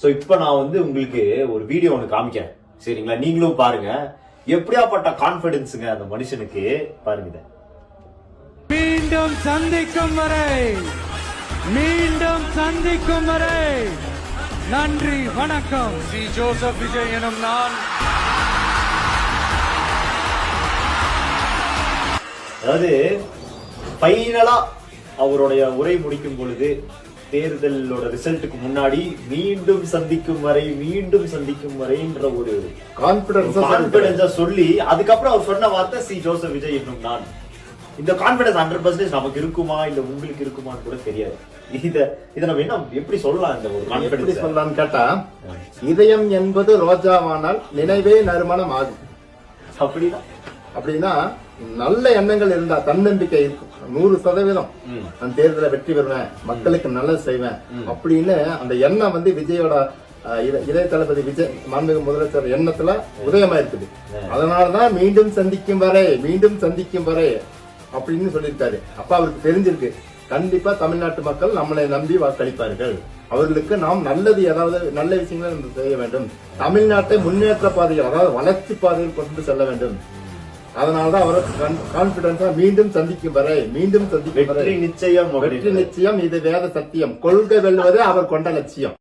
So இப்ப நான் வந்து உங்களுக்கு ஒரு வீடியோ ஒன்று காமிக்கிறேன், சரிங்களா? நீங்களும் பாருங்க. எப்படியாப்பட்ட கான்பிடன்ஸுங்க அந்த மனுஷனுக்கு, பாருங்க இத. மீண்டும் சந்திக்கும் வரை நன்றி வணக்கம். சி ஜோசப் விஜய் எனும் நான். அதாவது ஃபைனலா அவருடைய உரை முடிக்கும் பொழுது, தேர்தலோட ரிசல்ட்டுக்கு முன்னாடி மீண்டும் சந்திக்கும் வரைன்ற ஒரு கான்பிடன்ஸா சொல்லி, அதுக்கப்புறம் அவர் சொன்ன வார்த்தை சி ஜோசப் விஜய் என்னும் நான். இந்த கான்பிடன்ஸ் 100% நமக்கு இருக்குமா இல்ல உங்களுக்கு இருக்குமான்னு கூட தெரியாது. இத நம்ம என்ன எப்படி சொல்லலாம்? இந்த ஒரு கான்பிடன்ஸ் சொல்லலாம்னு கேட்டா, இதயம் என்பது ரோஜாவானால் நினைவே நறுமணம் ஆகும். அப்படின்னா நல்ல எண்ணங்கள் இருந்தா தன்னம்பிக்கை இருக்கும். 100% அந்த தேர்தலை வெற்றி பெறுவேன், மக்களுக்கு நல்லது செய்வேன் அப்படின்னு அந்த எண்ணம் வந்து விஜயோட இளைய தளபதி விஜய் மாண்புமிகு முதலமைச்சர் எண்ணத்துல உதயமா இருக்குது. அதனாலதான் மீண்டும் சந்திக்கும் வரை அப்படின்னு சொல்லியிருக்காரு. அப்ப அவருக்கு தெரிஞ்சிருக்கு, கண்டிப்பா தமிழ்நாட்டு மக்கள் நம்மளை நம்பி வாக்களிப்பார்கள், அவர்களுக்கு நாம் நல்லது ஏதாவது நல்ல விஷயங்களை நம்ம செய்ய வேண்டும், தமிழ்நாட்டை முன்னேற்ற பாதையில் அதாவது வளர்ச்சி பாதையில் கொண்டு செல்ல வேண்டும். அதனாலதான் அவர் கான்பிடன்ஸா மீண்டும் சந்திக்கும் வரை வெற்றி நிச்சயம், இது வேத சத்தியம், கொள்கை வெல்வதே அவர் கொண்ட லட்சியம்.